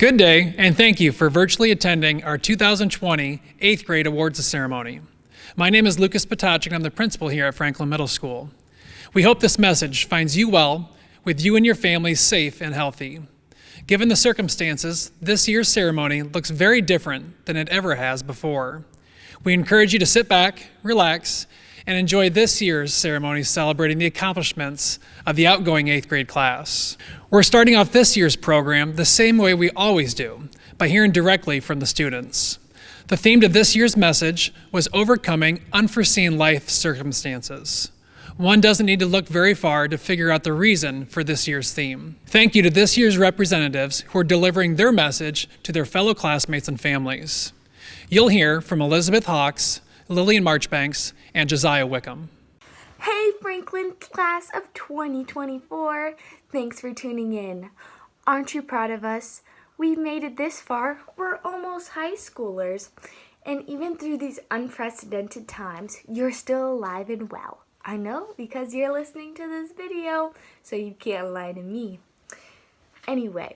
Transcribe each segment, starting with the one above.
Good day, and thank you for virtually attending our 2020 8th grade awards ceremony. My name is Lucas Potacek, and I'm the principal here at Franklin Middle School. We hope this message finds you well, with you and your families safe and healthy. Given the circumstances, this year's ceremony looks very different than it ever has before. We encourage you to sit back, relax, and enjoy this year's ceremony celebrating the accomplishments of the outgoing 8th grade class. We're starting off this year's program the same way we always do, by hearing directly from the students. The theme to this year's message was overcoming unforeseen life circumstances. One doesn't need to look very far to figure out the reason for this year's theme. Thank you to this year's representatives who are delivering their message to their fellow classmates and families. You'll hear from Elizabeth Hawks, Lillian Marchbanks, and Josiah Wickham. Hey Franklin class of 2024, thanks for tuning in. Aren't you proud of us? We've made it this far. We're almost high schoolers. And even through these unprecedented times, you're still alive and well. I know, because you're listening to this video, so you can't lie to me. Anyway,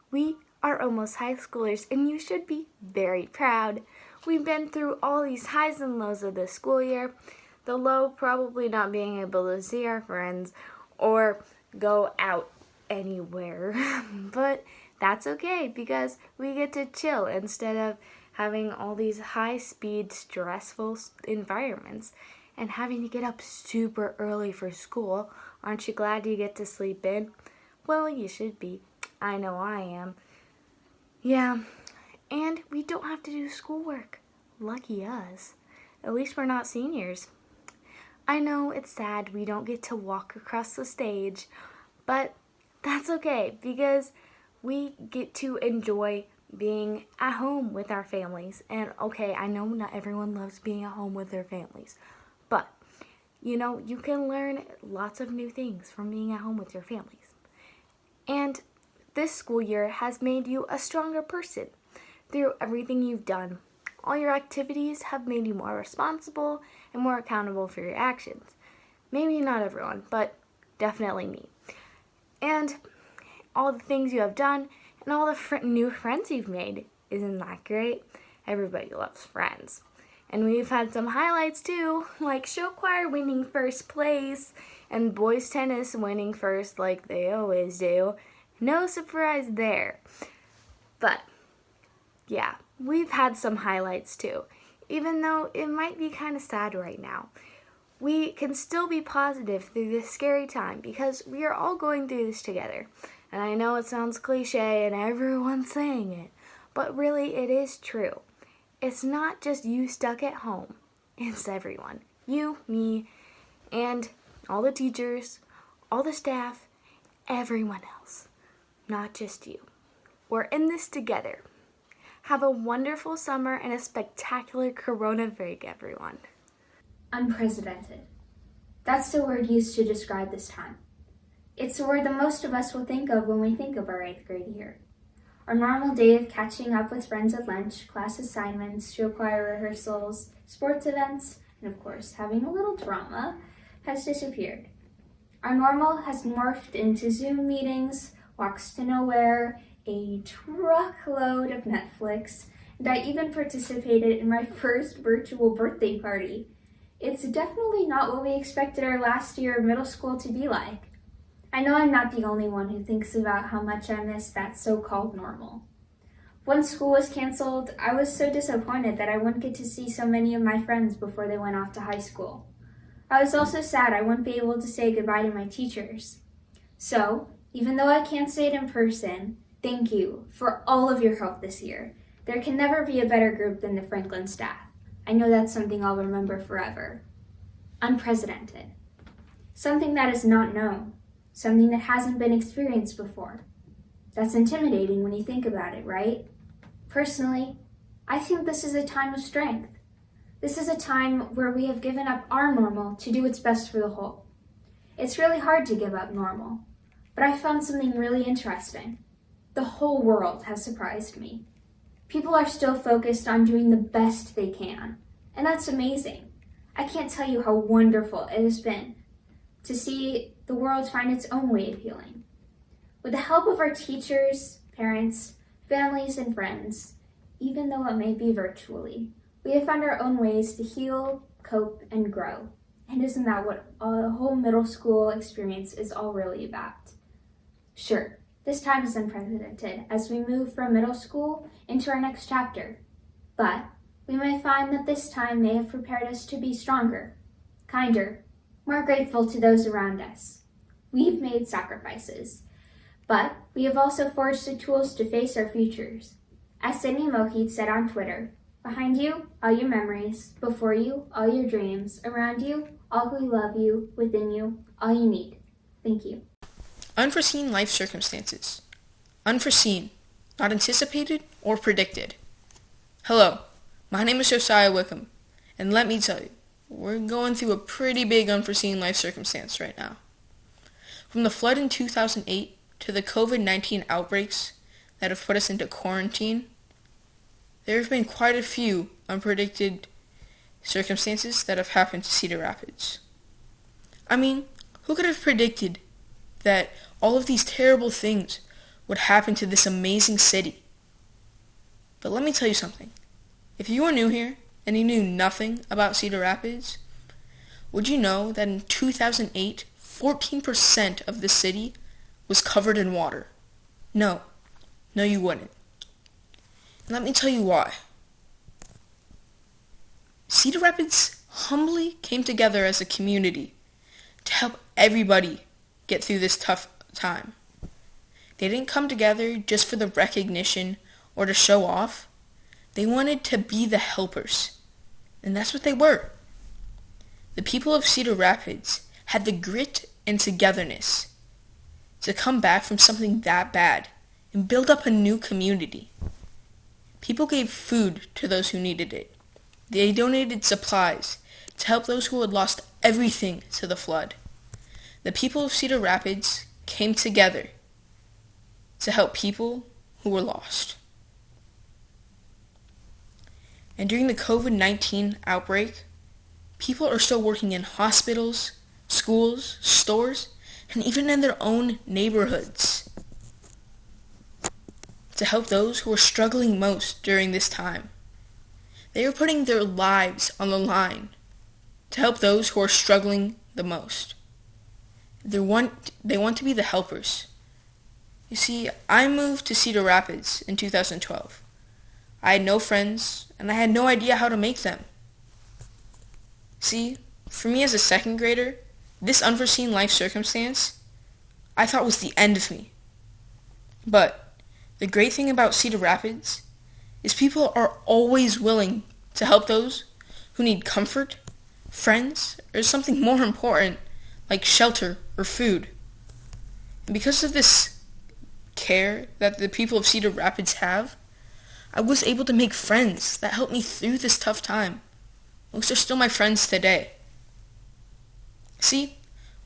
we are almost high schoolers, and you should be very proud. We've been through all these highs and lows of this school year. The low probably not being able to see our friends or go out anywhere. But that's okay because we get to chill instead of having all these high-speed, stressful environments and having to get up super early for school. Aren't you glad you get to sleep in? Well, you should be. I know I am. Yeah. And we don't have to do schoolwork. Lucky us. At least we're not seniors. I know it's sad we don't get to walk across the stage, but that's okay because we get to enjoy being at home with our families. And okay, I know not everyone loves being at home with their families, but you can learn lots of new things from being at home with your families. And this school year has made you a stronger person. Through everything you've done, all your activities have made you more responsible and more accountable for your actions. Maybe not everyone, but definitely me. And all the things you have done and all the new friends you've made. Isn't that great? Everybody loves friends. And we've had some highlights too, like show choir winning first place and boys tennis winning first like they always do. No surprise there. But yeah, we've had some highlights too. Even though it might be kind of sad right now, we can still be positive through this scary time because we are all going through this together. And I know it sounds cliche and everyone's saying it, but really it is true. It's not just you stuck at home. It's everyone. You, me, and all the teachers, all the staff, everyone else. Not just you. We're in this together. Have a wonderful summer and a spectacular Corona break, everyone. Unprecedented. That's the word used to describe this time. It's the word that most of us will think of when we think of our 8th grade year. Our normal day of catching up with friends at lunch, class assignments, show choir rehearsals, sports events, and of course having a little drama has disappeared. Our normal has morphed into Zoom meetings, walks to nowhere, a truckload of Netflix, and I even participated in my first virtual birthday party. It's definitely not what we expected our last year of middle school to be like. I know I'm not the only one who thinks about how much I miss that so-called normal. When school was canceled, I was so disappointed that I wouldn't get to see so many of my friends before they went off to high school. I was also sad I wouldn't be able to say goodbye to my teachers. So, even though I can't say it in person, thank you for all of your help this year. There can never be a better group than the Franklin staff. I know that's something I'll remember forever. Unprecedented. Something that is not known. Something that hasn't been experienced before. That's intimidating when you think about it, right? Personally, I think this is a time of strength. This is a time where we have given up our normal to do what's best for the whole. It's really hard to give up normal, but I found something really interesting. The whole world has surprised me. People are still focused on doing the best they can, and that's amazing. I can't tell you how wonderful it has been to see the world find its own way of healing. With the help of our teachers, parents, families, and friends, even though it may be virtually. We have found our own ways to heal, cope, and grow. And isn't that what a whole middle school experience is all really about? Sure, this time is unprecedented as we move from middle school into our next chapter. But we may find that this time may have prepared us to be stronger, kinder, more grateful to those around us. We've made sacrifices, but we have also forged the tools to face our futures. As Sydney Mohit said on Twitter, behind you, all your memories. Before you, all your dreams. Around you, all who love you. Within you, all you need. Thank you. Unforeseen life circumstances. Unforeseen, not anticipated or predicted. Hello, my name is Josiah Wickham, and let me tell you, we're going through a pretty big unforeseen life circumstance right now. From the flood in 2008 to the COVID-19 outbreaks that have put us into quarantine, there have been quite a few unpredicted circumstances that have happened to Cedar Rapids. I mean, who could have predicted that all of these terrible things would happen to this amazing city? But let me tell you something. If you are new here and you knew nothing about Cedar Rapids, would you know that in 2008, 14% of the city was covered in water? No, you wouldn't. And let me tell you why. Cedar Rapids humbly came together as a community to help everybody get through this tough time. They didn't come together just for the recognition or to show off. They wanted to be the helpers, and that's what they were. The people of Cedar Rapids had the grit and togetherness to come back from something that bad and build up a new community. People gave food to those who needed it. They donated supplies to help those who had lost everything to the flood. The people of Cedar Rapids came together to help people who were lost. And during the COVID-19 outbreak, people are still working in hospitals, schools, stores, and even in their own neighborhoods to help those who are struggling most during this time. They are putting their lives on the line to help those who are struggling the most. They want to be the helpers. You see, I moved to Cedar Rapids in 2012. I had no friends, and I had no idea how to make them. See, for me as a second grader, this unforeseen life circumstance, I thought was the end of me. But the great thing about Cedar Rapids is people are always willing to help those who need comfort, friends, or something more important like shelter or food. And because of this care that the people of Cedar Rapids have, I was able to make friends that helped me through this tough time. Most are still my friends today. See,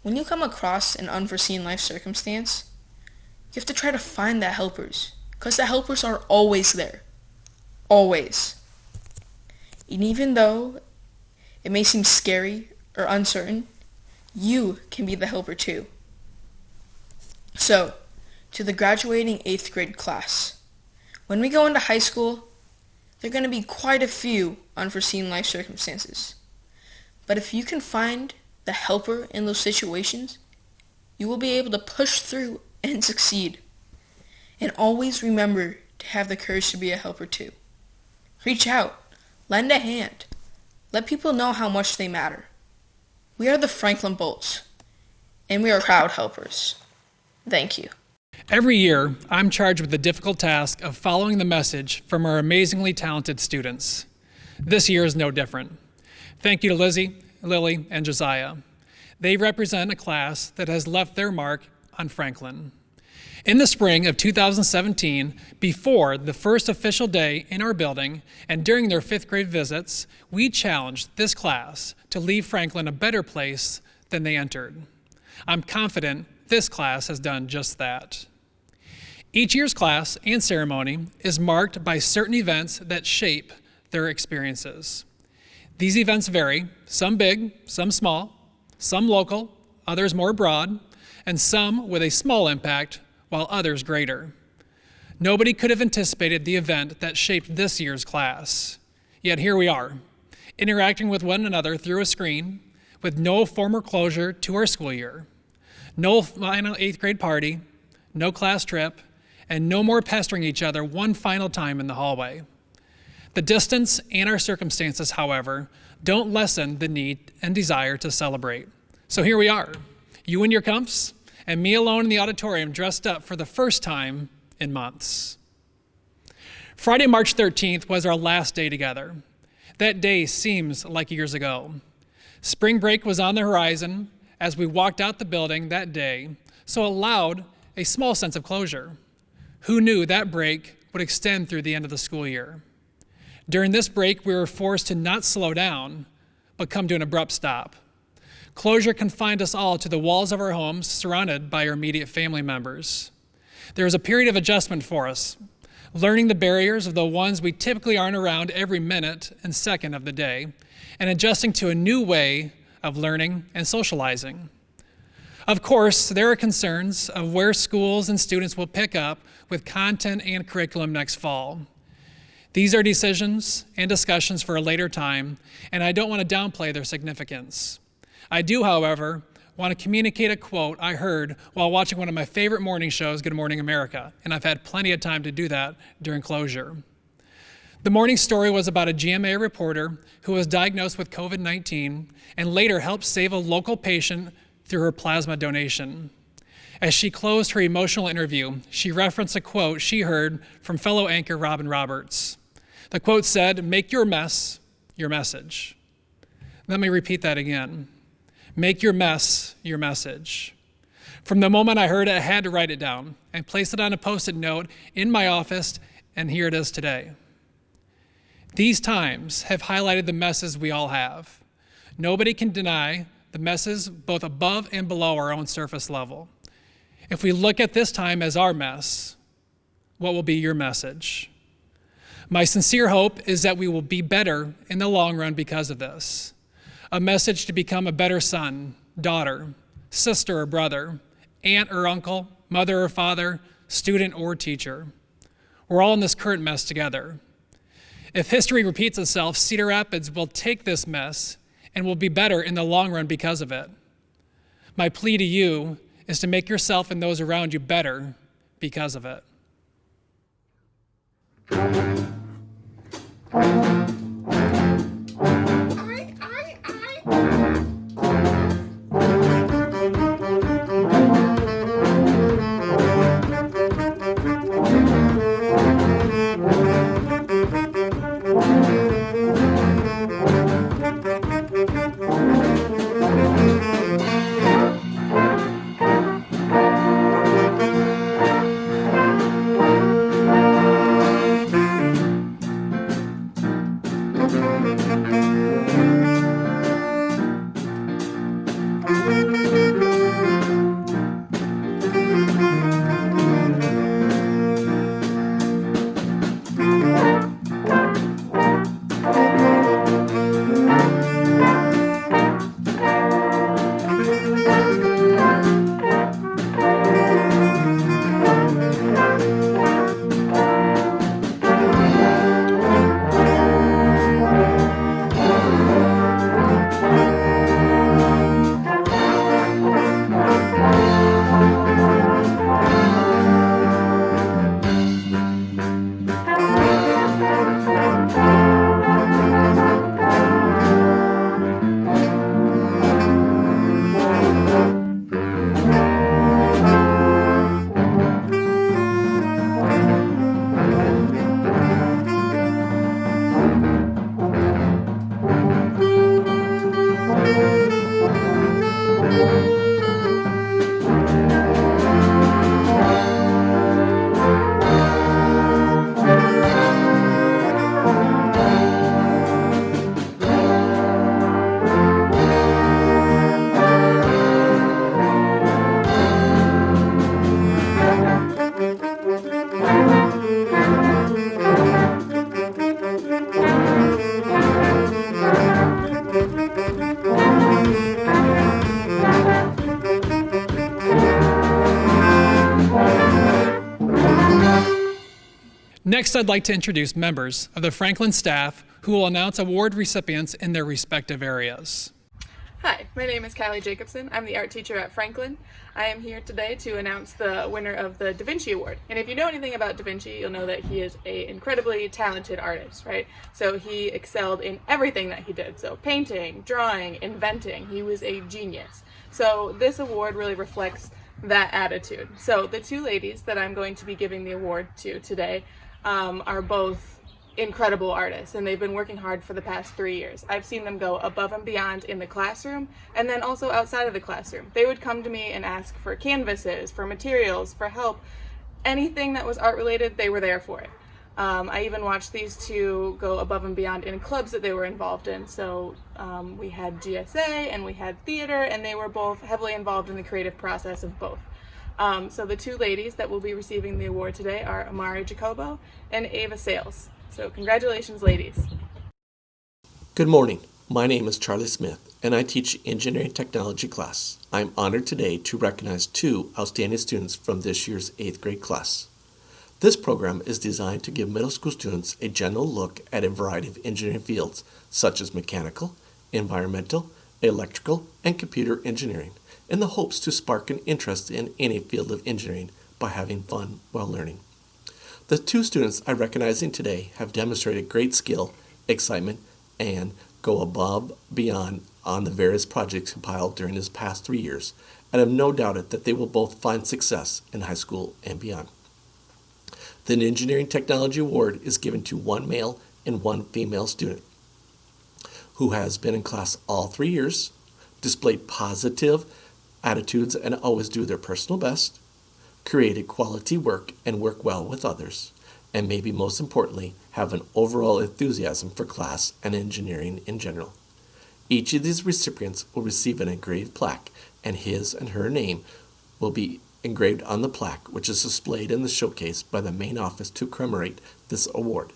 when you come across an unforeseen life circumstance, you have to try to find the helpers, because the helpers are always there. Always. And even though it may seem scary or uncertain, you can be the helper too. So, to the graduating 8th grade class, when we go into high school, there are going to be quite a few unforeseen life circumstances. But if you can find the helper in those situations, you will be able to push through and succeed. And always remember to have the courage to be a helper too. Reach out. Lend a hand. Let people know how much they matter. We are the Franklin Bolts, and we are proud helpers. Thank you. Every year, I'm charged with the difficult task of following the message from our amazingly talented students. This year is no different. Thank you to Lizzie, Lily, and Josiah. They represent a class that has left their mark on Franklin. In the spring of 2017, before the first official day in our building and during their 5th grade visits, we challenged this class to leave Franklin a better place than they entered. I'm confident this class has done just that. Each year's class and ceremony is marked by certain events that shape their experiences. These events vary, some big, some small, some local, others more broad, and some with a small impact, while others greater. Nobody could have anticipated the event that shaped this year's class. Yet here we are, interacting with one another through a screen with no formal closure to our school year. No final 8th grade party, no class trip, and no more pestering each other one final time in the hallway. The distance and our circumstances, however, don't lessen the need and desire to celebrate. So here we are, you in your comfs, and me alone in the auditorium dressed up for the first time in months. Friday, March 13th was our last day together. That day seems like years ago. Spring break was on the horizon as we walked out the building that day, so it allowed a small sense of closure. Who knew that break would extend through the end of the school year? During this break, we were forced to not slow down, but come to an abrupt stop. Closure confined us all to the walls of our homes, surrounded by our immediate family members. There was a period of adjustment for us, learning the barriers of the ones we typically aren't around every minute and second of the day, and adjusting to a new way of learning and socializing. Of course, there are concerns of where schools and students will pick up with content and curriculum next fall. These are decisions and discussions for a later time, and I don't want to downplay their significance. I do, however, want to communicate a quote I heard while watching one of my favorite morning shows, Good Morning America, and I've had plenty of time to do that during closure. The morning story was about a GMA reporter who was diagnosed with COVID-19 and later helped save a local patient through her plasma donation. As she closed her emotional interview, she referenced a quote she heard from fellow anchor Robin Roberts. The quote said, "Make your mess your message." Let me repeat that again. Make your mess your message. From the moment I heard it, I had to write it down and place it on a Post-it note in my office, and here it is today. These times have highlighted the messes we all have. Nobody can deny the messes both above and below our own surface level. If we look at this time as our mess, what will be your message? My sincere hope is that we will be better in the long run because of this. A message to become a better son, daughter, sister or brother, aunt or uncle, mother or father, student or teacher. We're all in this current mess together. If history repeats itself, Cedar Rapids will take this mess and will be better in the long run because of it. My plea to you is to make yourself and those around you better because of it. Next, I'd like to introduce members of the Franklin staff who will announce award recipients in their respective areas. Hi, my name is Kylie Jacobson. I'm the art teacher at Franklin. I am here today to announce the winner of the Da Vinci Award. And if you know anything about Da Vinci, you'll know that he is an incredibly talented artist, right? So he excelled in everything that he did. So painting, drawing, inventing, he was a genius. So this award really reflects that attitude. So the two ladies that I'm going to be giving the award to today are both incredible artists, and they've been working hard for the past 3 years. I've seen them go above and beyond in the classroom and then also outside of the classroom. They would come to me and ask for canvases, for materials, for help. Anything that was art related, they were there for it. I even watched these two go above and beyond in clubs that they were involved in. So we had GSA and we had theater, and they were both heavily involved in the creative process of both. So the two ladies that will be receiving the award today are Amari Jacobo and Ava Sales. So congratulations, ladies. Good morning. My name is Charlie Smith, and I teach engineering technology class. I'm honored today to recognize two outstanding students from this year's 8th grade class. This program is designed to give middle school students a general look at a variety of engineering fields, such as mechanical, environmental, electrical, and computer engineering, in the hopes to spark an interest in any field of engineering by having fun while learning. The two students I'm recognizing today have demonstrated great skill, excitement, and go above beyond on the various projects compiled during this past 3 years, and have no doubted that they will both find success in high school and beyond. The Engineering Technology Award is given to one male and one female student who has been in class all 3 years, displayed positive attitudes and always do their personal best, created quality work and work well with others, and maybe most importantly, have an overall enthusiasm for class and engineering in general. Each of these recipients will receive an engraved plaque, and his and her name will be engraved on the plaque, which is displayed in the showcase by the main office to commemorate this award.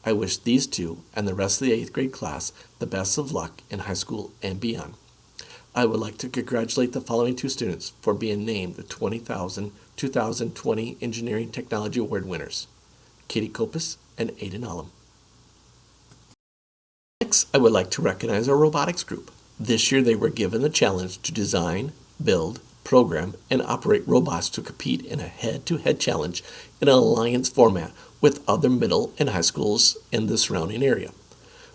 I wish these two and the rest of the 8th grade class the best of luck in high school and beyond. I would like to congratulate the following two students for being named the 2020 Engineering Technology Award winners, Katie Kopis and Aiden Allam. Next, I would like to recognize our robotics group. This year they were given the challenge to design, build, program, and operate robots to compete in a head-to-head challenge in an alliance format with other middle and high schools in the surrounding area.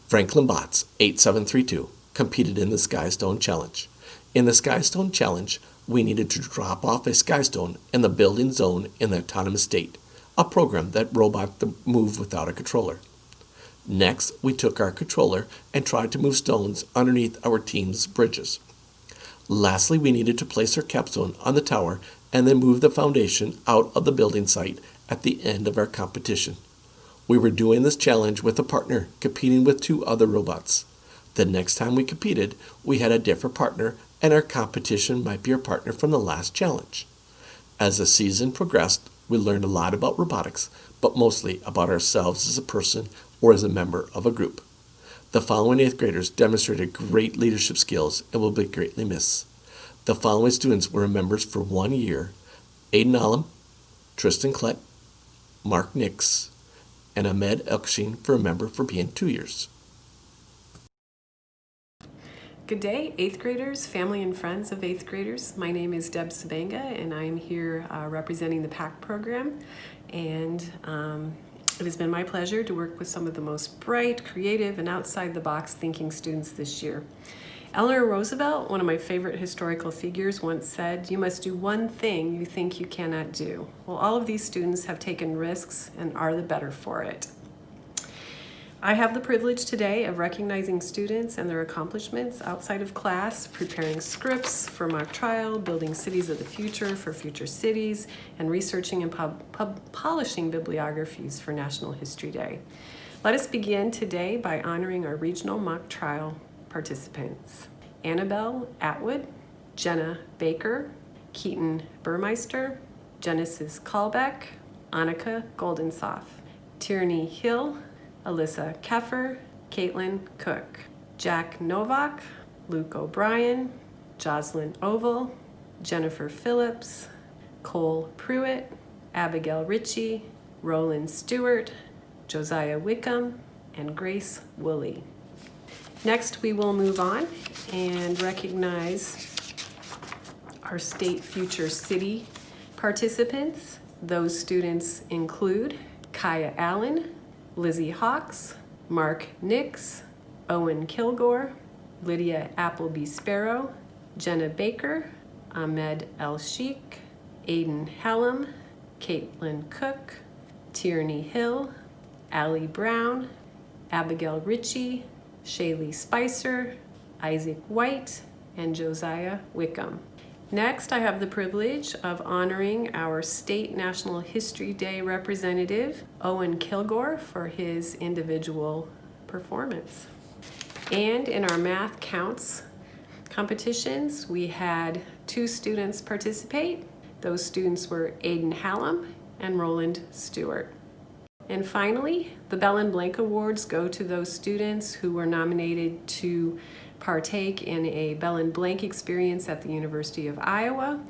Franklin Bots 8732 competed in the Skystone Challenge. In the Skystone Challenge, we needed to drop off a skystone in the building zone in the autonomous state, a program that robot moved without a controller. Next, we took our controller and tried to move stones underneath our team's bridges. Lastly, we needed to place our capstone on the tower and then move the foundation out of the building site at the end of our competition. We were doing this challenge with a partner, competing with two other robots. The next time we competed, we had a different partner, and our competition might be our partner from the last challenge. As the season progressed, we learned a lot about robotics, but mostly about ourselves as a person or as a member of a group. The following 8th graders demonstrated great leadership skills and will be greatly missed. The following students were members for 1 year: Aiden Allam, Tristan Klett, Mark Nix, and Ahmed Elkshin for a member for being 2 years. Good day, 8th graders, family and friends of 8th graders. My name is Deb Sabanga, and I'm here representing the PAC program. And it has been my pleasure to work with some of the most bright, creative, and outside-the-box thinking students this year. Eleanor Roosevelt, one of my favorite historical figures, once said, "You must do one thing you think you cannot do." Well, all of these students have taken risks and are the better for it. I have the privilege today of recognizing students and their accomplishments outside of class, preparing scripts for mock trial, building cities of the future for future cities, and researching and polishing bibliographies for National History Day. Let us begin today by honoring our regional mock trial participants: Annabelle Atwood, Jenna Baker, Keaton Burmeister, Genesis Callbeck, Annika Goldensoff, Tierney Hill, Alyssa Keffer, Caitlin Cook, Jack Novak, Luke O'Brien, Jocelyn Oval, Jennifer Phillips, Cole Pruitt, Abigail Ritchie, Roland Stewart, Josiah Wickham, and Grace Woolley. Next, we will move on and recognize our State Future City participants. Those students include Kaya Allen, Lizzie Hawks, Mark Nix, Owen Kilgore, Lydia Appleby Sparrow, Jenna Baker, Ahmed El Sheikh, Aiden Hallam, Caitlin Cook, Tierney Hill, Allie Brown, Abigail Ritchie, Shaylee Spicer, Isaac White, and Josiah Wickham. Next, I have the privilege of honoring our State National History Day representative, Owen Kilgore, for his individual performance. And in our math counts competitions, we had 2 students participate. Those students were Aiden Hallam and Roland Stewart. And finally, the Bell and Blank Awards go to those students who were nominated to partake in a Bell and Blank experience at the University of Iowa.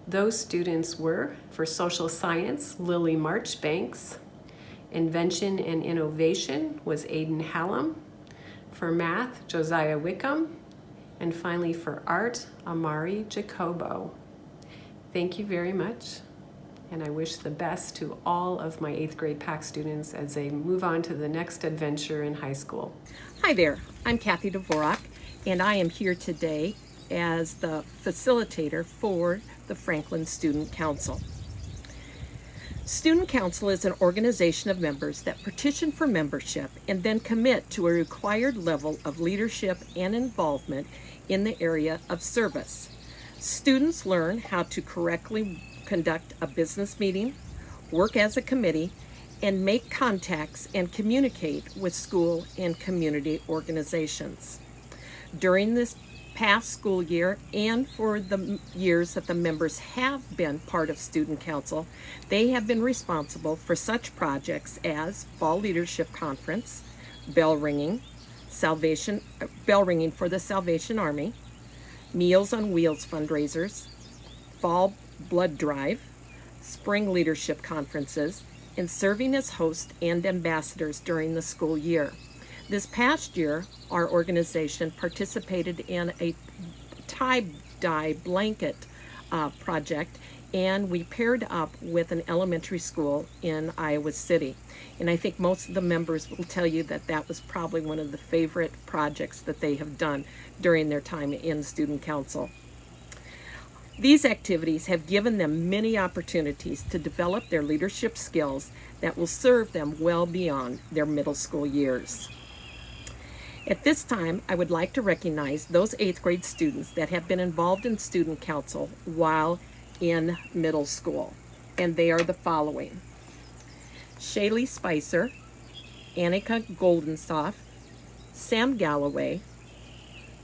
Those students were, for social science, Lily Marchbanks. Invention and innovation was Aiden Hallam. For math, Josiah Wickham. And finally, for art, Amari Jacobo. Thank you very much, and I wish the best to all of my 8th grade PAC students as they move on to the next adventure in high school. Hi there, I'm Kathy Dvorak, and I am here today as the facilitator for the Franklin Student Council. Student Council is an organization of members that petition for membership and then commit to a required level of leadership and involvement in the area of service. Students learn how to correctly conduct a business meeting, work as a committee, and make contacts and communicate with school and community organizations. During this past school year and for the years that the members have been part of Student Council, they have been responsible for such projects as Fall Leadership Conference, bell ringing for the Salvation Army, Meals on Wheels fundraisers, Fall Blood Drive, Spring Leadership Conferences, and serving as hosts and ambassadors during the school year. This past year, our organization participated in a tie-dye blanket project, and we paired up with an elementary school in Iowa City. And I think most of the members will tell you that that was probably one of the favorite projects that they have done during their time in Student Council. These activities have given them many opportunities to develop their leadership skills that will serve them well beyond their middle school years. At this time, I would like to recognize those 8th grade students that have been involved in Student Council while in middle school, and they are the following: Shaylee Spicer, Annika Goldensoff, Sam Galloway,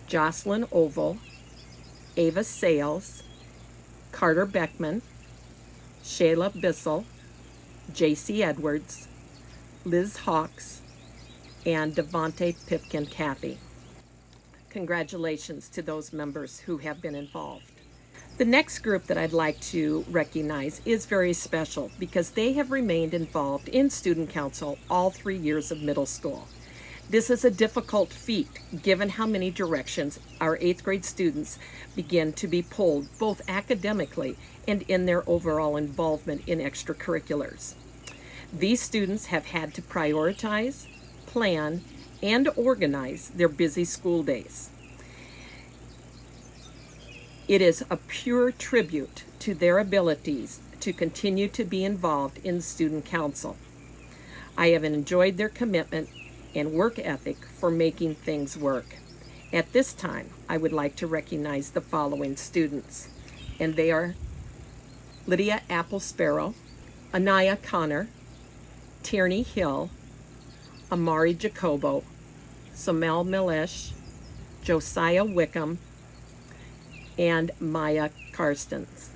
Jocelyn Oval, Ava Sales, Carter Beckman, Shayla Bissell, J.C. Edwards, Liz Hawks, and Devontae Pipkin Cathy. Congratulations to those members who have been involved. The next group that I'd like to recognize is very special because they have remained involved in Student Council all 3 years of middle school. This is a difficult feat given how many directions our 8th grade students begin to be pulled both academically and in their overall involvement in extracurriculars. These students have had to prioritize, plan, and organize their busy school days. It is a pure tribute to their abilities to continue to be involved in Student Council. I have enjoyed their commitment and work ethic for making things work. At this time, I would like to recognize the following students, and they are Lydia Apple Sparrow, Anaya Connor, Tierney Hill, Amari Jacobo, Somel Milesh, Josiah Wickham, and Maya Karstens.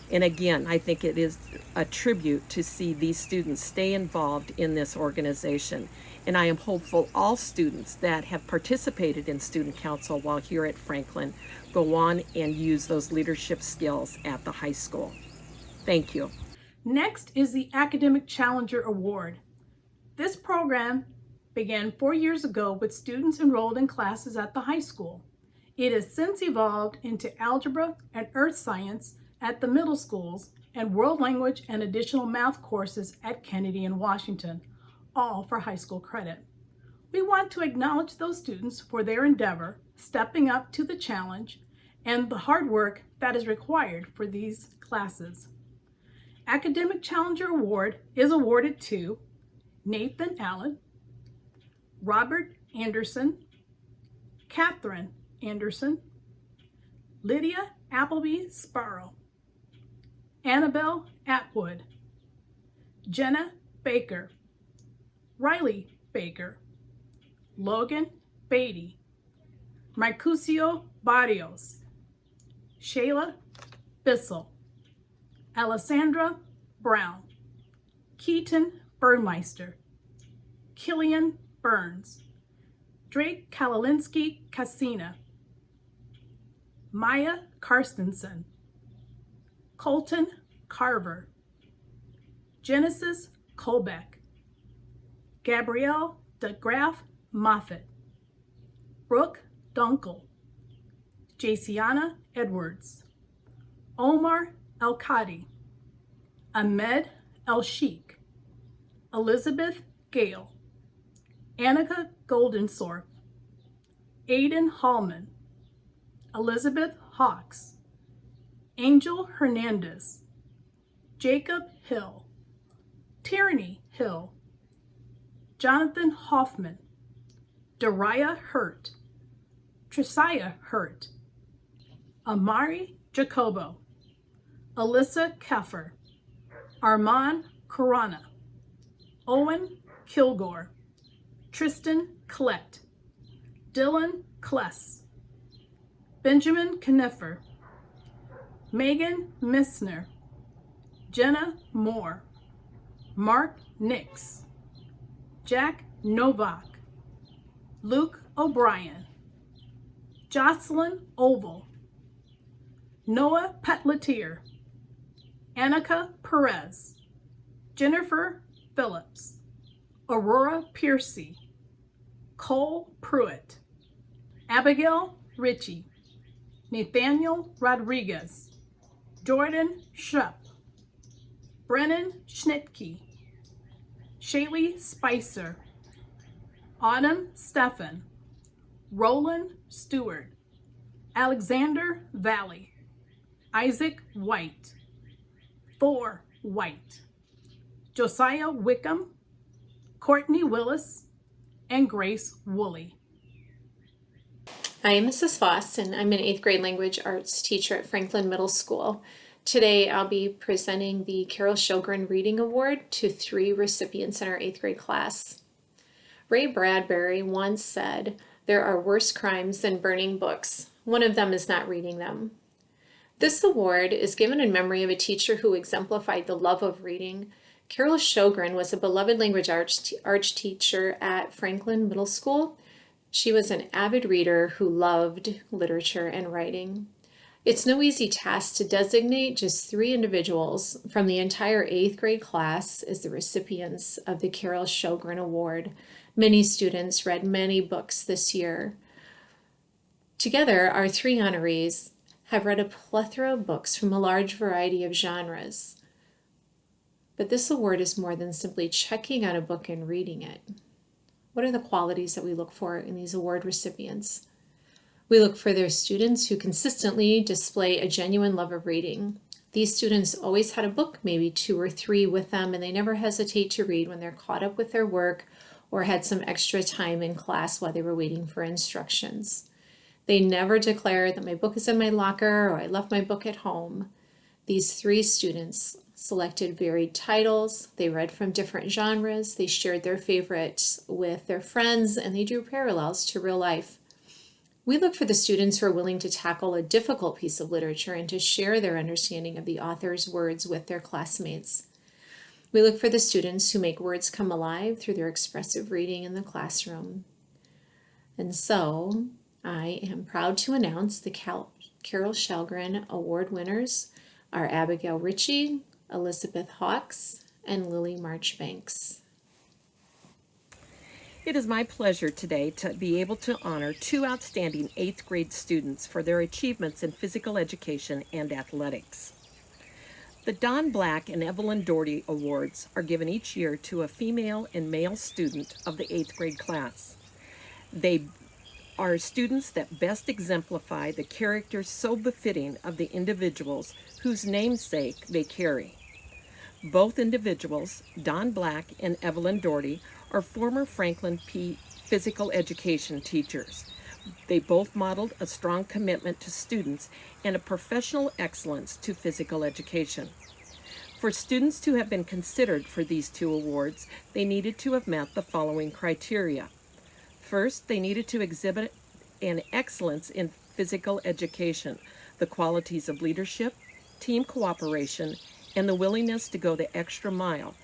And again, I think it is a tribute to see these students stay involved in this organization. And I am hopeful all students that have participated in Student Council while here at Franklin go on and use those leadership skills at the high school. Thank you. Next is the Academic Challenger Award. This program began 4 years ago with students enrolled in classes at the high school. It has since evolved into algebra and earth science at the middle schools and world language and additional math courses at Kennedy and Washington, all for high school credit. We want to acknowledge those students for their endeavor, stepping up to the challenge, and the hard work that is required for these classes. Academic Challenger Award is awarded to Nathan Allen, Robert Anderson, Catherine Anderson, Lydia Appleby Sparrow, Annabelle Atwood, Jenna Baker, Riley Baker, Logan Beatty, Marcusio Barrios, Shayla Bissell, Alessandra Brown, Keaton Burmeister, Killian Burns, Drake Kalalinsky Cassina, Maya Karstensen, Colton Carver, Genesis Colbeck, Gabrielle DeGraff Moffett, Brooke Dunkel, Jaciana Edwards, Omar El-Kadi, Ahmed El-Sheikh, Elizabeth Gale, Annika Goldensorf, Aiden Hallman, Elizabeth Hawks, Angel Hernandez, Jacob Hill, Tierney Hill, Jonathan Hoffman, Dariah Hurt, Trisiah Hurt, Amari Jacobo, Alyssa Keffer, Armand Corona, Owen Kilgore, Tristan Collette, Dylan Kless, Benjamin Kneffer, Megan Missner, Jenna Moore, Mark Nix, Jack Novak, Luke O'Brien, Jocelyn Oval, Noah Petletier, Annika Perez, Jennifer Phillips, Aurora Piercy, Cole Pruitt, Abigail Ritchie, Nathaniel Rodriguez, Jordan Shrupp, Brennan Schnitke, Shaylee Spicer, Autumn Steffen, Roland Stewart, Alexander Valley, Isaac White, Thor White, Josiah Wickham, Courtney Willis, and Grace Woolley. I am Mrs. Foss, and I'm an 8th grade language arts teacher at Franklin Middle School. Today I'll be presenting the Carol Sjogren Reading Award to 3 recipients in our 8th grade class. Ray Bradbury once said, "There are worse crimes than burning books. One of them is not reading them." This award is given in memory of a teacher who exemplified the love of reading. Carol Sjogren was a beloved language arts teacher at Franklin Middle School. She was an avid reader who loved literature and writing. It's no easy task to designate just 3 individuals from the entire 8th grade class as the recipients of the Carol Sjogren Award. Many students read many books this year. Together, our 3 honorees have read a plethora of books from a large variety of genres. But this award is more than simply checking out a book and reading it. What are the qualities that we look for in these award recipients? We look for their students who consistently display a genuine love of reading. These students always had a book, maybe 2 or 3 with them, and they never hesitate to read when they're caught up with their work or had some extra time in class while they were waiting for instructions. They never declare that my book is in my locker or I left my book at home. These 3 students selected varied titles, they read from different genres, they shared their favorites with their friends, and they drew parallels to real life. We look for the students who are willing to tackle a difficult piece of literature and to share their understanding of the author's words with their classmates. We look for the students who make words come alive through their expressive reading in the classroom. And so, I am proud to announce the Carol Sjogren Award winners are Abigail Ritchie, Elizabeth Hawks, and Lily Marchbanks. It is my pleasure today to be able to honor two outstanding 8th grade students for their achievements in physical education and athletics. The Don Black and Evelyn Doherty Awards are given each year to a female and male student of the 8th grade class. They are students that best exemplify the characters so befitting of the individuals whose namesake they carry. Both individuals, Don Black and Evelyn Doherty, are former Franklin P. physical education teachers. They both modeled a strong commitment to students and a professional excellence to physical education. For students to have been considered for these two awards, they needed to have met the following criteria. First, they needed to exhibit an excellence in physical education, the qualities of leadership, team cooperation, and the willingness to go the extra mile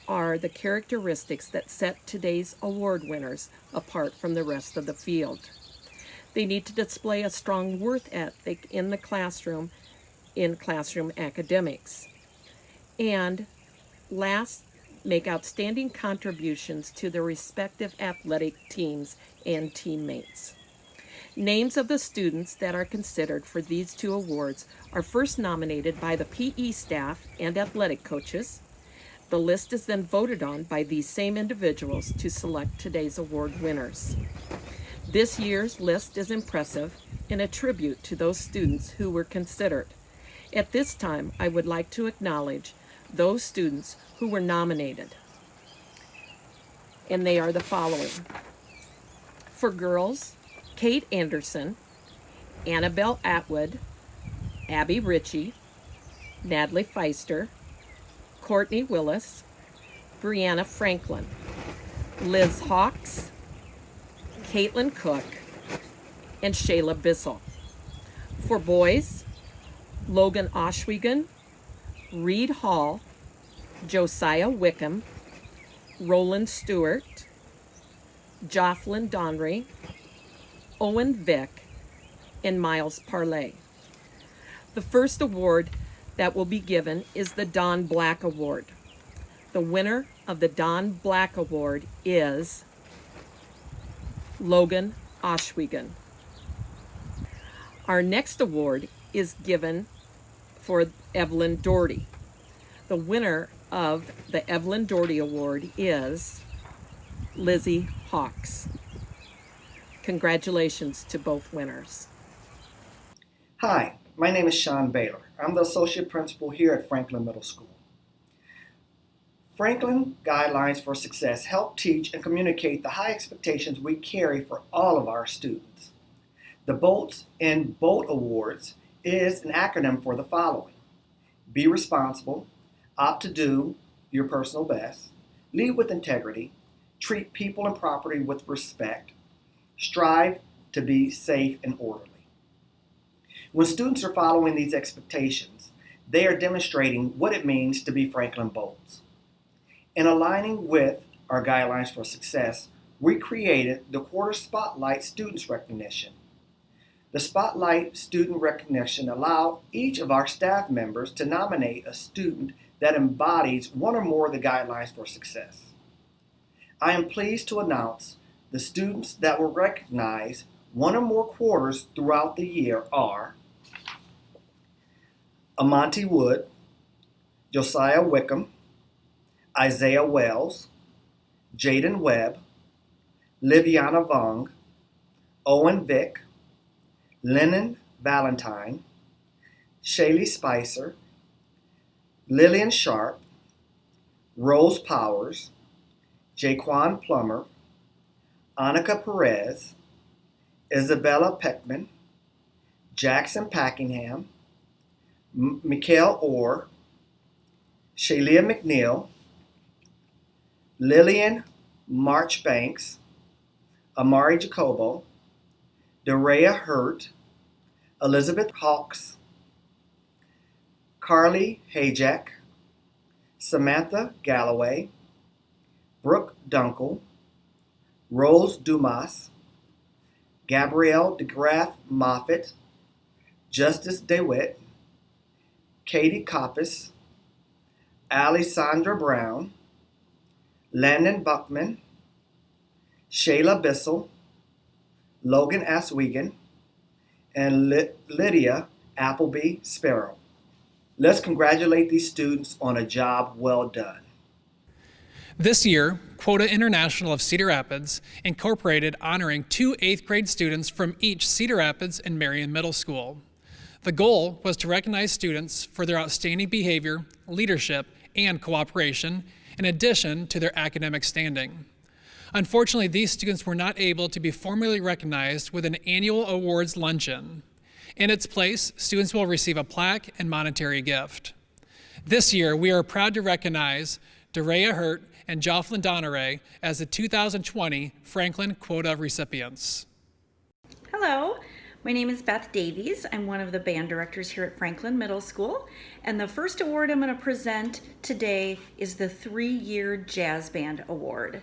are the characteristics that set today's award winners apart from the rest of the field. They need to display a strong work ethic in the classroom, in classroom academics. And last, make outstanding contributions to their respective athletic teams and teammates. Names of the students that are considered for these two awards are first nominated by the PE staff and athletic coaches. The list is then voted on by these same individuals to select today's award winners. This year's list is impressive and a tribute to those students who were considered. At this time, I would like to acknowledge those students who were nominated. And they are the following. For girls, Kate Anderson, Annabelle Atwood, Abby Ritchie, Natalie Feister, Courtney Willis, Brianna Franklin, Liz Hawks, Caitlin Cook, and Shayla Bissell. For boys, Logan Oshwegan, Reed Hall, Josiah Wickham, Roland Stewart, Jocelyn Donry, Owen Vick, and Miles Parlay. The first award that will be given is the Don Black Award. The winner of the Don Black Award is Logan Oshwegan. Our next award is given for Evelyn Doherty. The winner of the Evelyn Doherty Award is Lizzie Hawks. Congratulations to both winners. Hi, my name is Sean Baylor. I'm the Associate Principal here at Franklin Middle School. Franklin Guidelines for Success help teach and communicate the high expectations we carry for all of our students. The Bolts and Bolt Awards is an acronym for the following: be responsible, opt to do your personal best, lead with integrity, treat people and property with respect, strive to be safe and orderly. When students are following these expectations, they are demonstrating what it means to be Franklin Bolts. In aligning with our Guidelines for Success, we created the Quarter Spotlight Students Recognition. The Spotlight Student Recognition allows each of our staff members to nominate a student that embodies one or more of the Guidelines for Success. I am pleased to announce the students that will recognize one or more quarters throughout the year are Amonte Wood, Josiah Wickham, Isaiah Wells, Jaden Webb, Liviana Vong, Owen Vick, Lennon Valentine, Shaylee Spicer, Lillian Sharp, Rose Powers, Jaquan Plummer, Annika Perez, Isabella Peckman, Jackson Packingham, Mikhail Orr, Shalia McNeil, Lillian Marchbanks, Amari Jacobo, Darea Hurt, Elizabeth Hawks, Carly Hajek, Samantha Galloway, Brooke Dunkel, Rose Dumas, Gabrielle DeGraff Moffitt, Justice DeWitt, Katie Coppis, Alessandra Brown, Landon Buckman, Shayla Bissell, Logan Aswegan, and Lydia Appleby Sparrow. Let's congratulate these students on a job well done. This year, Quota International of Cedar Rapids incorporated honoring 2 8th grade students from each Cedar Rapids and Marion Middle School. The goal was to recognize students for their outstanding behavior, leadership, and cooperation, in addition to their academic standing. Unfortunately, these students were not able to be formally recognized with an annual awards luncheon. In its place, students will receive a plaque and monetary gift. This year, we are proud to recognize Darea Hurt and Jocelyn Donneray as the 2020 Franklin Quota recipients. Hello, my name is Beth Davies. I'm one of the band directors here at Franklin Middle School, and the first award I'm going to present today is the 3-year Jazz Band Award.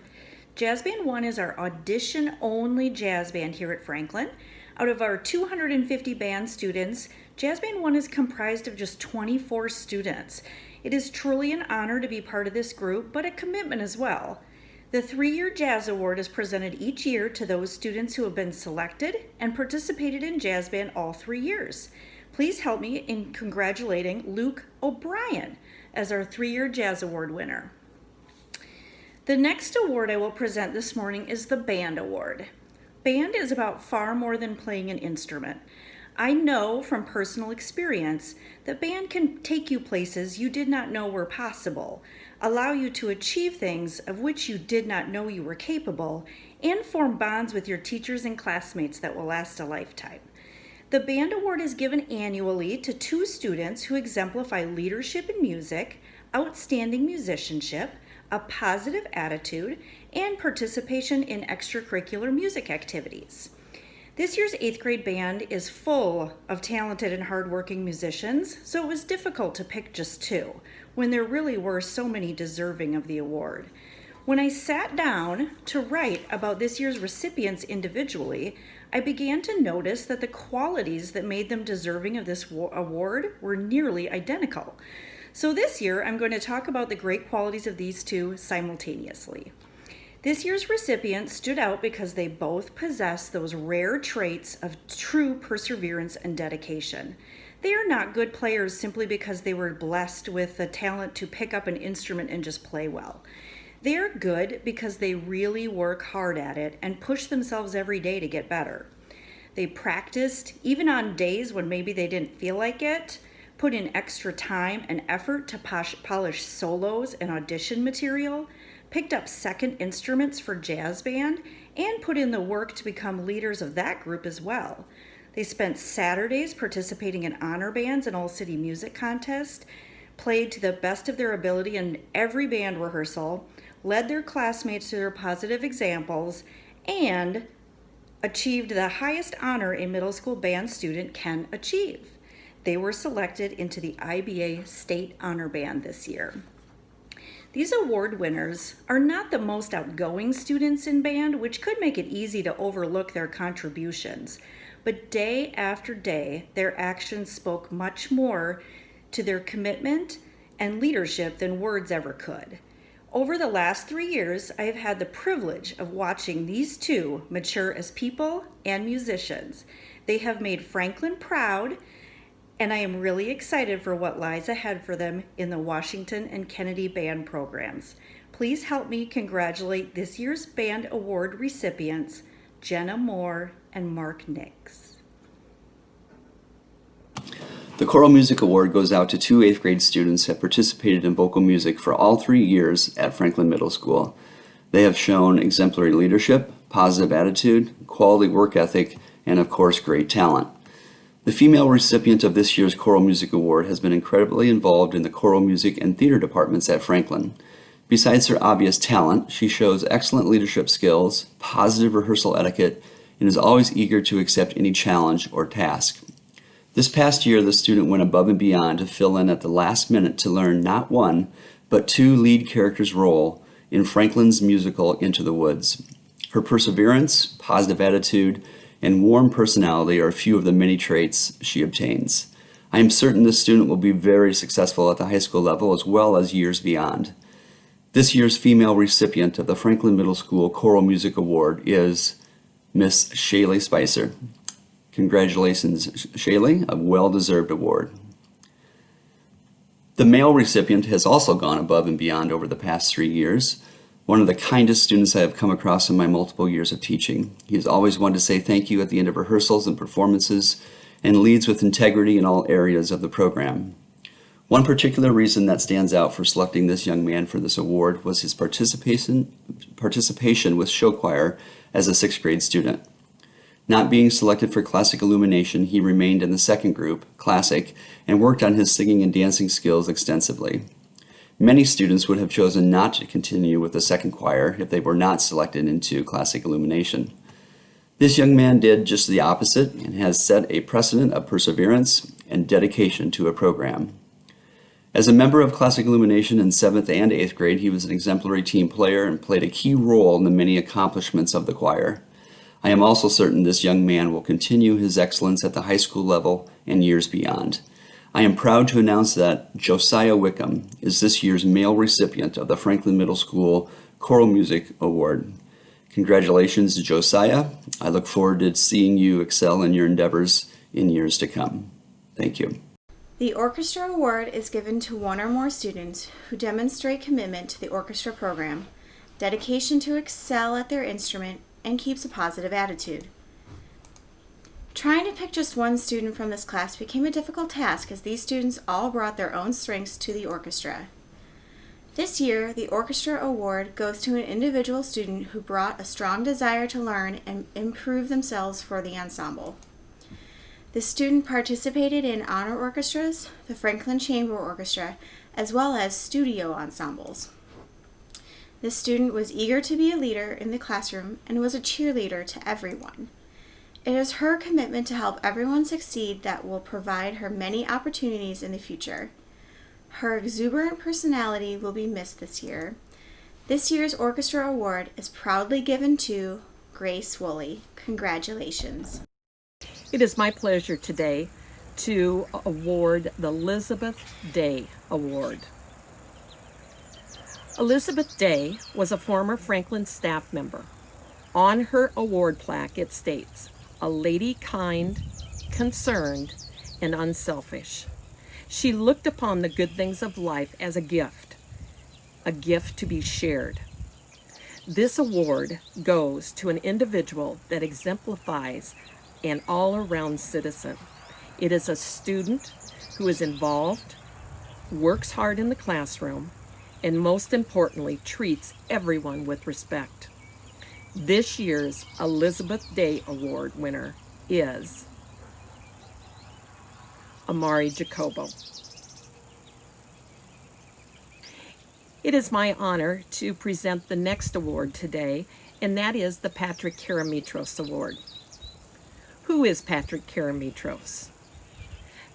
Jazz Band 1 is our audition-only jazz band here at Franklin. Out of our 250 band students, Jazz Band 1 is comprised of just 24 students. It is truly an honor to be part of this group, but a commitment as well. The 3-year Jazz Award is presented each year to those students who have been selected and participated in jazz band all 3 years. Please help me in congratulating Luke O'Brien as our 3-year Jazz Award winner. The next award I will present this morning is the Band Award. Band is about far more than playing an instrument. I know from personal experience that band can take you places you did not know were possible, allow you to achieve things of which you did not know you were capable, and form bonds with your teachers and classmates that will last a lifetime. The Band Award is given annually to 2 students who exemplify leadership in music, outstanding musicianship, a positive attitude, and participation in extracurricular music activities. This year's 8th grade band is full of talented and hardworking musicians, so it was difficult to pick just 2, when there really were so many deserving of the award. When I sat down to write about this year's recipients individually, I began to notice that the qualities that made them deserving of this award were nearly identical. So this year, I'm going to talk about the great qualities of these 2 simultaneously. This year's recipients stood out because they both possess those rare traits of true perseverance and dedication. They are not good players simply because they were blessed with the talent to pick up an instrument and just play well. They are good because they really work hard at it and push themselves every day to get better. They practiced even on days when maybe they didn't feel like it, put in extra time and effort to polish solos and audition material, picked up second instruments for jazz band, and put in the work to become leaders of that group as well. They spent Saturdays participating in honor bands and all-city music contests, played to the best of their ability in every band rehearsal, led their classmates to their positive examples, and achieved the highest honor a middle school band student can achieve. They were selected into the IBA State Honor Band this year. These award winners are not the most outgoing students in band, which could make it easy to overlook their contributions. But day after day, their actions spoke much more to their commitment and leadership than words ever could. Over the last 3 years, I have had the privilege of watching these 2 mature as people and musicians. They have made Franklin proud, and I am really excited for what lies ahead for them in the Washington and Kennedy band programs. Please help me congratulate this year's Band Award recipients, Jenna Moore and Mark Nix. The Choral Music Award goes out to 2 8th grade students that participated in vocal music for all 3 years at Franklin Middle School. They have shown exemplary leadership, positive attitude, quality work ethic, and of course, great talent. The female recipient of this year's Choral Music Award has been incredibly involved in the choral music and theater departments at Franklin. Besides her obvious talent, she shows excellent leadership skills, positive rehearsal etiquette, and is always eager to accept any challenge or task. This past year, the student went above and beyond to fill in at the last minute to learn not 1, but 2 lead characters' role in Franklin's musical Into the Woods. Her perseverance, positive attitude, and warm personality are a few of the many traits she obtains. I am certain this student will be very successful at the high school level as well as years beyond. This year's female recipient of the Franklin Middle School Choral Music Award is Miss Shaylee Spicer. Congratulations, Shaylee, a well-deserved award. The male recipient has also gone above and beyond over the past 3 years. One of the kindest students I have come across in my multiple years of teaching. He has always wanted to say thank you at the end of rehearsals and performances, and leads with integrity in all areas of the program. One particular reason that stands out for selecting this young man for this award was his participation with show choir as a 6th grade student. Not being selected for classic illumination, he remained in the second group, classic, and worked on his singing and dancing skills extensively. Many students would have chosen not to continue with the second choir if they were not selected into classic illumination. This young man did just the opposite and has set a precedent of perseverance and dedication to a program. As a member of classic illumination in 7th and 8th grade, he was an exemplary team player and played a key role in the many accomplishments of the choir. I am also certain this young man will continue his excellence at the high school level and years beyond. I am proud to announce that Josiah Wickham is this year's male recipient of the Franklin Middle School Choral Music Award. Congratulations, Josiah. I look forward to seeing you excel in your endeavors in years to come. Thank you. The Orchestra Award is given to one or more students who demonstrate commitment to the orchestra program, dedication to excel at their instrument, and keeps a positive attitude. Trying to pick just one student from this class became a difficult task as these students all brought their own strengths to the orchestra. This year, the Orchestra Award goes to an individual student who brought a strong desire to learn and improve themselves for the ensemble. The student participated in honor orchestras, the Franklin Chamber Orchestra, as well as studio ensembles. This student was eager to be a leader in the classroom and was a cheerleader to everyone. It is her commitment to help everyone succeed that will provide her many opportunities in the future. Her exuberant personality will be missed this year. This year's Orchestra Award is proudly given to Grace Woolley. Congratulations. It is my pleasure today to award the Elizabeth Day Award. Elizabeth Day was a former Franklin staff member. On her award plaque it states, "A lady kind, concerned, and unselfish." She looked upon the good things of life as a gift to be shared. This award goes to an individual that exemplifies an all-around citizen. It is a student who is involved, works hard in the classroom, and most importantly, treats everyone with respect. This year's Elizabeth Day Award winner is Amari Jacobo. It is my honor to present the next award today, and that is the Patrick Karamitros Award. Who is Patrick Karamitros?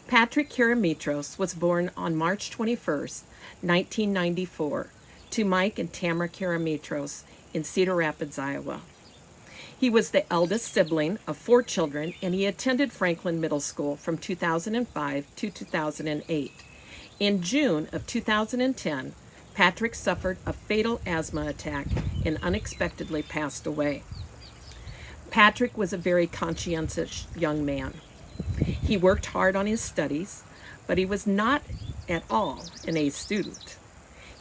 Patrick Karamitros was born on March 21st, 1994, to Mike and Tamara Karamitros in Cedar Rapids, Iowa. He was the eldest sibling of 4 children, and he attended Franklin Middle School from 2005 to 2008. In June of 2010, Patrick suffered a fatal asthma attack and unexpectedly passed away. Patrick was a very conscientious young man. He worked hard on his studies, but he was not at all an A student.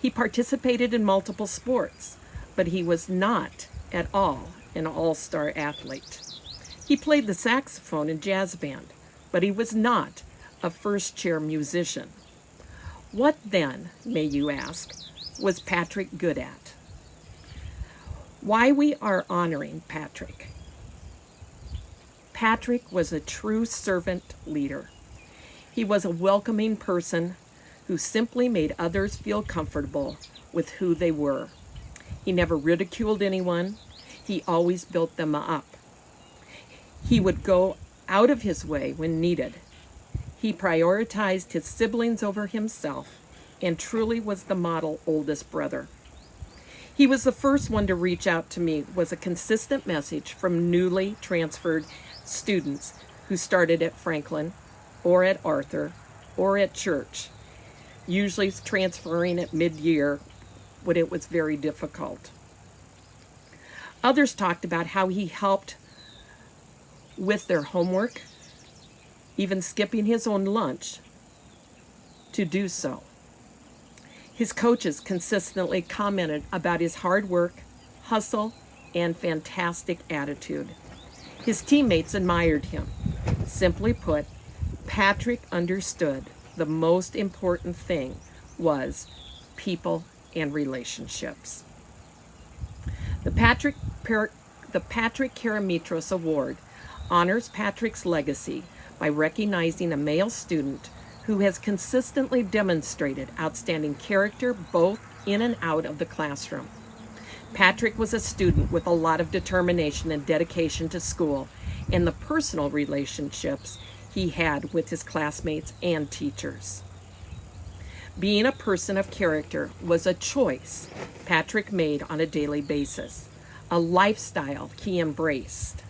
He participated in multiple sports, but he was not at all an all-star athlete. He played the saxophone in jazz band, but he was not a first-chair musician. What then, may you ask, was Patrick good at? Why we are honoring Patrick? Patrick was a true servant leader. He was a welcoming person who simply made others feel comfortable with who they were. He never ridiculed anyone. He always built them up. He would go out of his way when needed. He prioritized his siblings over himself and truly was the model oldest brother. He was the first one to reach out to me with a consistent message from newly transferred students who started at Franklin or at Arthur or at church, usually transferring at mid-year when it was very difficult. Others talked about how he helped with their homework, even skipping his own lunch to do so. His coaches consistently commented about his hard work, hustle, and fantastic attitude. His teammates admired him. Simply put, Patrick understood the most important thing was people and relationships. The Patrick Karamitros Award honors Patrick's legacy by recognizing a male student who has consistently demonstrated outstanding character both in and out of the classroom. Patrick was a student with a lot of determination and dedication to school and the personal relationships he had with his classmates and teachers. Being a person of character was a choice Patrick made on a daily basis, a lifestyle he embraced.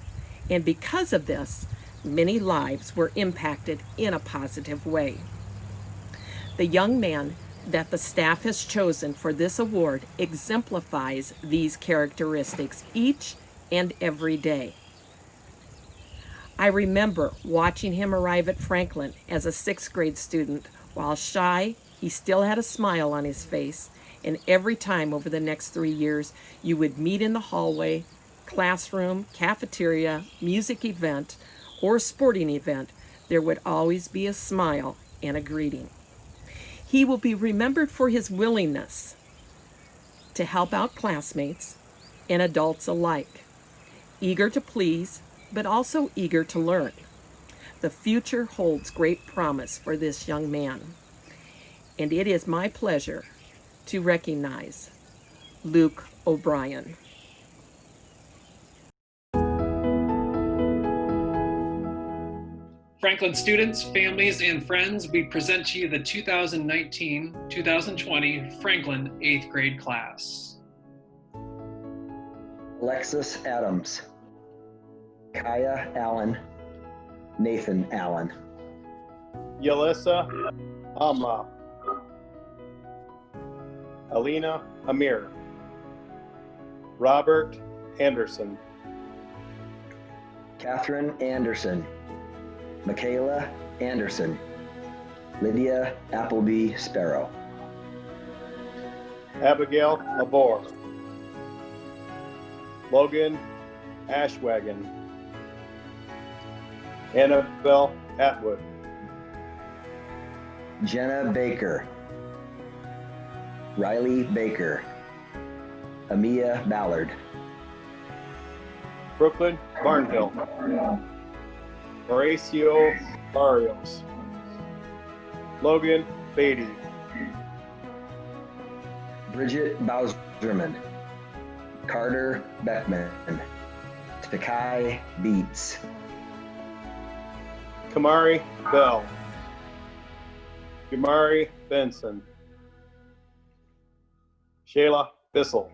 And because of this, many lives were impacted in a positive way. The young man that the staff has chosen for this award exemplifies these characteristics each and every day. I remember watching him arrive at Franklin as a 6th grade student. While shy, he still had a smile on his face, and every time over the next 3 years, you would meet in the hallway, classroom, cafeteria, music event, or sporting event, there would always be a smile and a greeting. He will be remembered for his willingness to help out classmates and adults alike, eager to please, but also eager to learn. The future holds great promise for this young man, and it is my pleasure to recognize Luke O'Brien. Franklin students, families, and friends, we present to you the 2019-2020 Franklin 8th grade class. Alexis Adams, Kaya Allen, Nathan Allen. Yelissa Amma, Alina Amir, Robert Anderson, Catherine Anderson, Michaela Anderson, Lydia Appleby Sparrow, Abigail Labor, Logan Ashwagon, Annabelle Atwood, Jenna Baker, Riley Baker, Amia Ballard, Brooklyn Barnhill, Mauricio Barrios, Logan Beatty, Bridget Bauserman, Carter Beckman, Takai Beats, Kamari Bell, Yamari Benson, Shayla Bissell,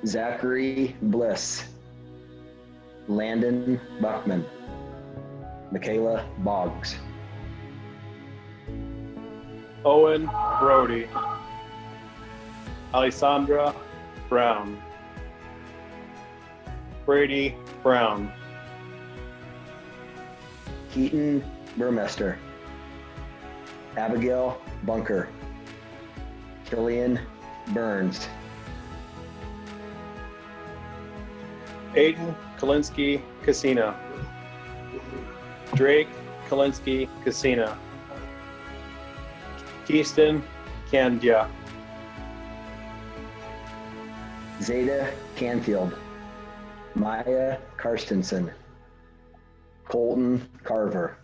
Zachary Bliss, Landon Buckman, Michaela Boggs, Owen Brody, Alessandra Brown, Brady Brown, Keaton Burmester, Abigail Bunker, Killian Burns, Aiden Kalinsky Casina, Drake Kalinsky Casina, Keiston Candia, Zeta Canfield, Maya Karstensen, Colton Carver,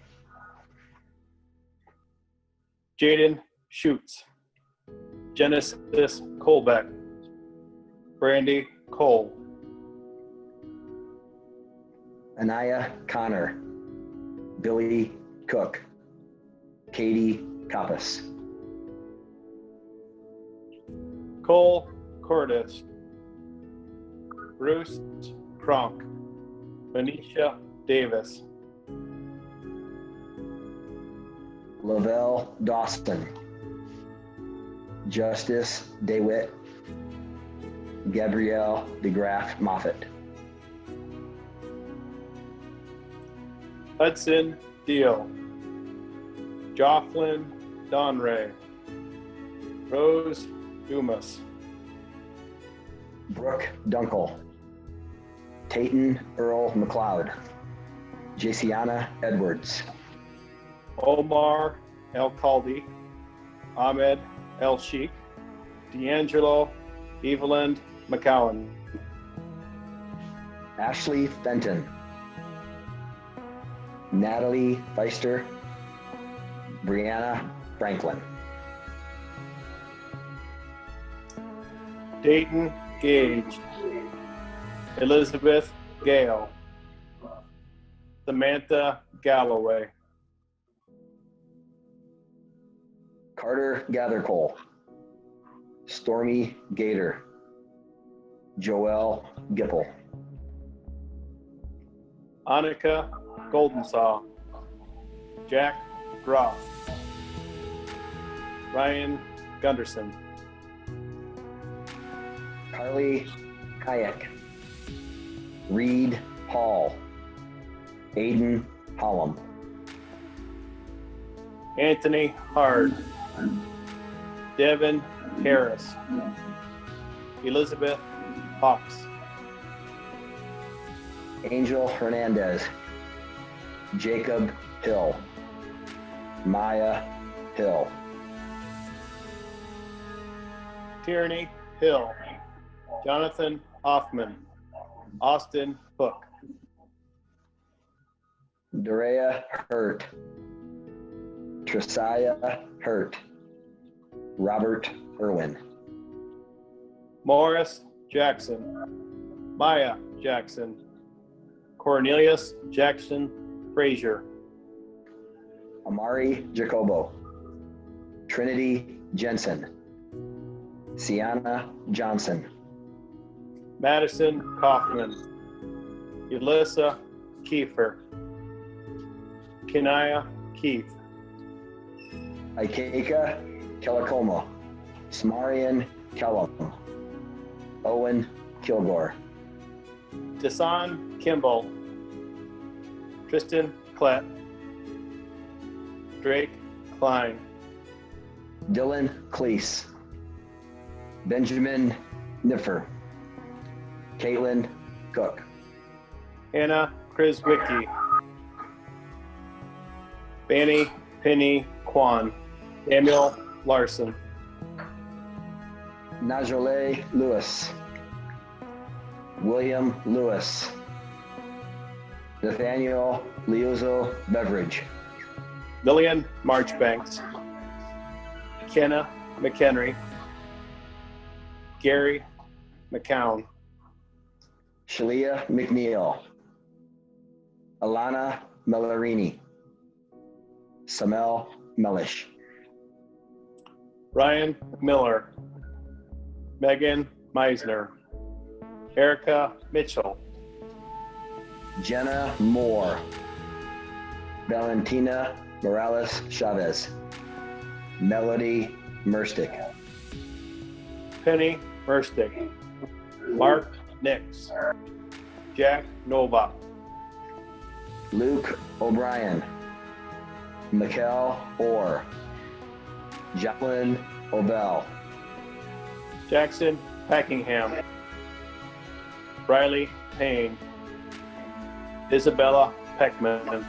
Jaden Schutz, Genesis Colbeck, Brandy Cole, Anaya Connor, Billy Cook, Katie Koppas, Cole Cordes, Bruce Kronk, Manisha Davis, Lavelle Dawson, Justice DeWitt, Gabrielle DeGraff Moffett, Hudson Deal, Jocelyn Donray, Rose Dumas, Brooke Dunkel, Tayton Earl McLeod, Jaciana Edwards, Omar El Kaldi, Ahmed El Sheikh, D'Angelo Evelyn McCowan, Ashley Fenton, Natalie Feister, Brianna Franklin, Dayton Gage, Elizabeth Gale, Samantha Galloway, Carter Gathercole, Stormy Gator, Joelle Gipple, Annika Goldensaw, Jack Groff, Ryan Gunderson, Carly Kayak, Reed Hall, Aiden Hollum, Anthony Hard, Devin Harris, Elizabeth Hawks, Angel Hernandez, Jacob Hill, Maya Hill, Tierney Hill, Jonathan Hoffman, Austin Hook, Dorea Hurt, Tresiah Hurt, Robert Irwin, Morris Jackson, Maya Jackson, Cornelius Jackson Frazier, Amari Jacobo, Trinity Jensen, Sienna Johnson, Madison Kaufman, Elissa Kiefer, Kenaya Keith, Ikeka Kelakoma, Smarian Kellum, Owen Kilgore, Desan Kimball, Tristan Klett, Drake Klein, Dylan Cleese, Benjamin Niffer, Caitlin Cook, Hannah Kriswicki, Banny Penny Kwan, Samuel Larson, Najole Lewis, William Lewis, Nathaniel Leozo Beveridge, Lillian Marchbanks, Kenna McHenry, Gary McCown, Shalia McNeil, Alana Mellarini, Samel Mellish, Ryan Miller, Megan Meisner, Erica Mitchell, Jenna Moore, Valentina Morales Chavez, Melody Merstick, Penny Merstick, Mark Nix, Jack Novak, Luke O'Brien, Mikkel Orr, Jacqueline Obell, Jackson Packingham, Riley Payne, Isabella Peckman,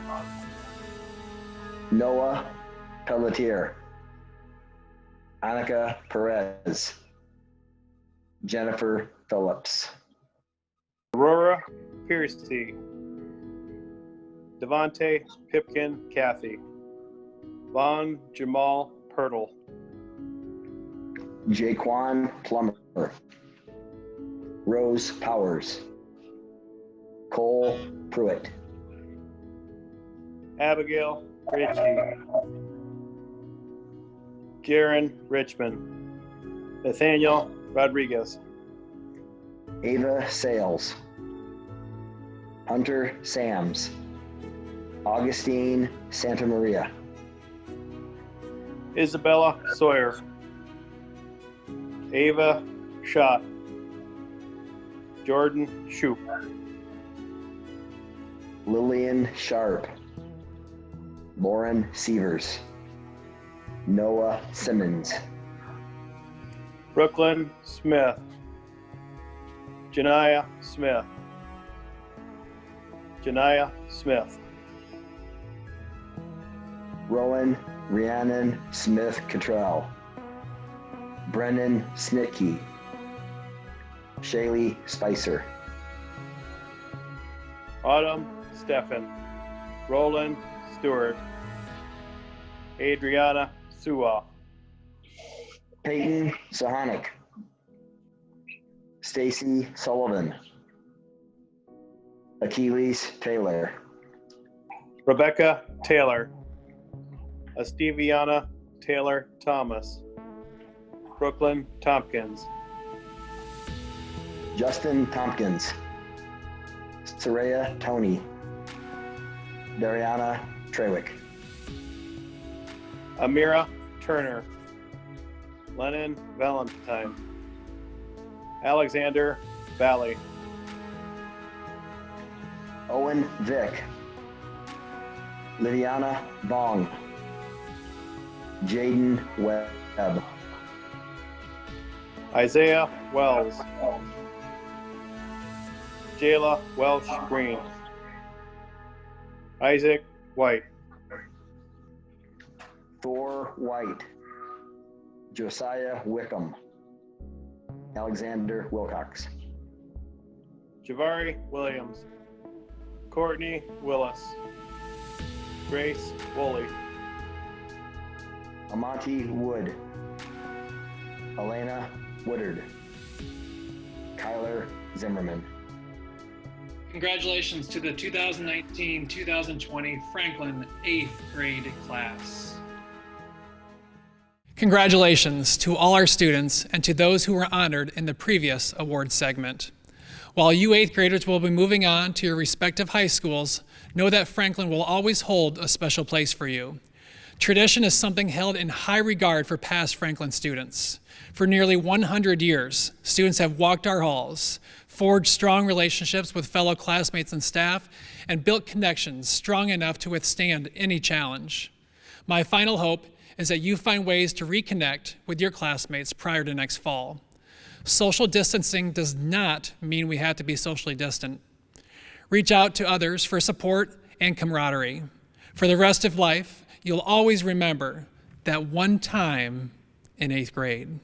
Noah Pelletier, Annika Perez, Jennifer Phillips, Aurora Piercy, Devontae Pipkin Kathy, Von Jamal Pirtle, Jaquan Plummer, Rose Powers, Cole Pruitt, Abigail Ritchie, Jaron Richmond, Nathaniel Rodriguez, Ava Sales, Hunter Sams, Augustine Santa Maria, Isabella Sawyer, Ava Schott, Jordan Shoup, Lillian Sharp, Lauren Severs, Noah Simmons, Brooklyn Smith, Janiyah Smith, Janiyah Smith, Rowan Rhiannon Smith Cottrell, Brennan Snitke, Shaylee Spicer, Autumn Steffen, Roland Stewart, Adriana Suwa, Peyton Sahanic, Stacy Sullivan, Achilles Taylor, Rebecca Taylor, Esteviana Taylor Thomas, Brooklyn Tompkins, Justin Tompkins, Saraya Tony, Dariana Trewick, Amira Turner, Lennon Valentine, Alexander Valley, Owen Vick, Lydiana Bong, Jaden Webb, Isaiah Wells, Jayla Welsh Green, Isaac White, Thor White, Josiah Wickham, Alexander Wilcox, Javari Williams, Courtney Willis, Grace Woolley, Amonte Wood, Elena Woodard, Kyler Zimmerman. Congratulations to the 2019-2020 Franklin 8th grade class. Congratulations to all our students and to those who were honored in the previous award segment. While you 8th graders will be moving on to your respective high schools, know that Franklin will always hold a special place for you. Tradition is something held in high regard for past Franklin students. For nearly 100 years, students have walked our halls, forged strong relationships with fellow classmates and staff, and built connections strong enough to withstand any challenge. My final hope is that you find ways to reconnect with your classmates prior to next fall. Social distancing does not mean we have to be socially distant. Reach out to others for support and camaraderie. For the rest of life, you'll always remember that one time in 8th grade.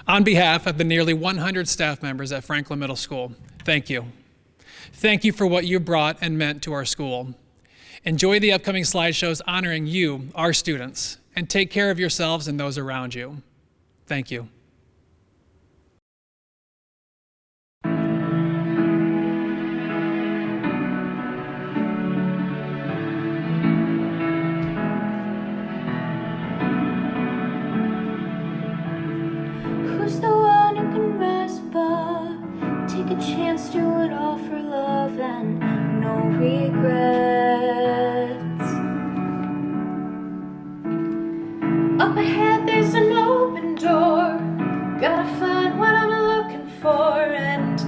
On behalf of the nearly 100 staff members at Franklin Middle School, thank you. Thank you for what you brought and meant to our school. Enjoy the upcoming slideshows honoring you, our students, and take care of yourselves and those around you. Thank you. Who's the one who can rise above? Take a chance, do it all for love and no regrets. Up ahead there's an open door. Gotta find what I'm looking for, and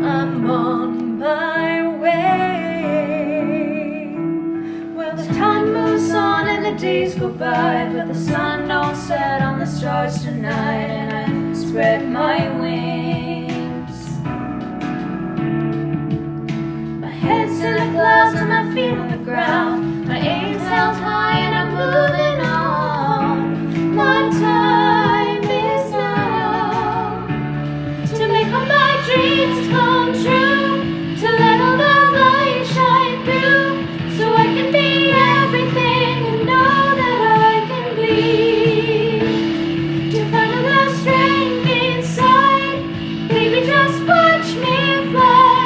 I'm on my way. Well, the time moves on and the days go by, but the sun don't set on the stars tonight, and I spread my wings. My head's in the clouds and my feet on the ground. My aim's held high and I'm moving on. My time is now to make all my dreams come true, to let all the light shine through, so I can be everything you know that I can be. To find a little strength inside, baby, just watch me fly.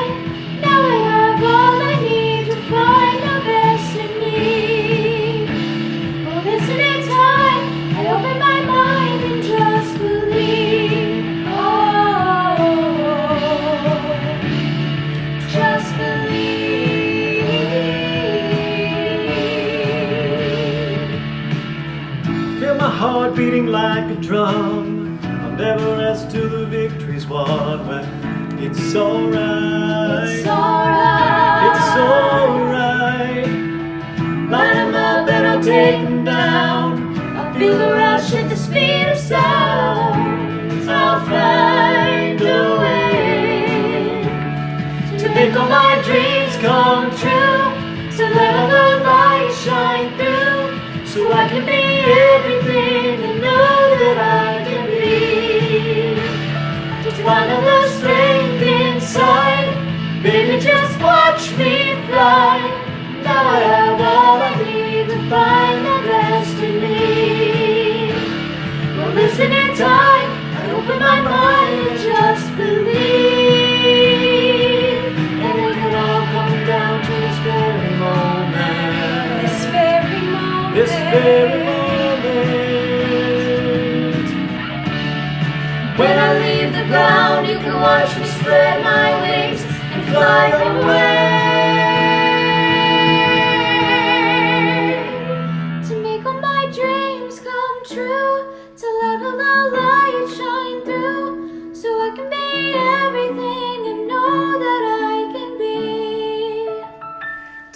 Now I have all I need to find the best in me. Well, isn't it time I open my mind and just believe? Oh. heart beating like a drum. I'll never rest till the victory's won. But it's alright. It's alright. It's alright. Line 'em up and I'll take 'em down. I'll feel the rush at the speed of sound. I'll find a way To make all my dreams come true. to let all the light shine through, So I can be everything and know that I can be. to find all the strength inside. Baby, just watch me fly. Now I have all I need to find the best in me. Well, listen in time, I open my mind and just believe. And it can all come down to this very moment. This very moment. When I leave the ground, you can watch me spread my wings and fly away. To make all my dreams come true, to let all the light shine through, so I can be everything and know that I can be.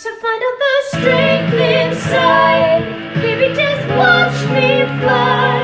To find out the strength inside, baby, just watch me fly.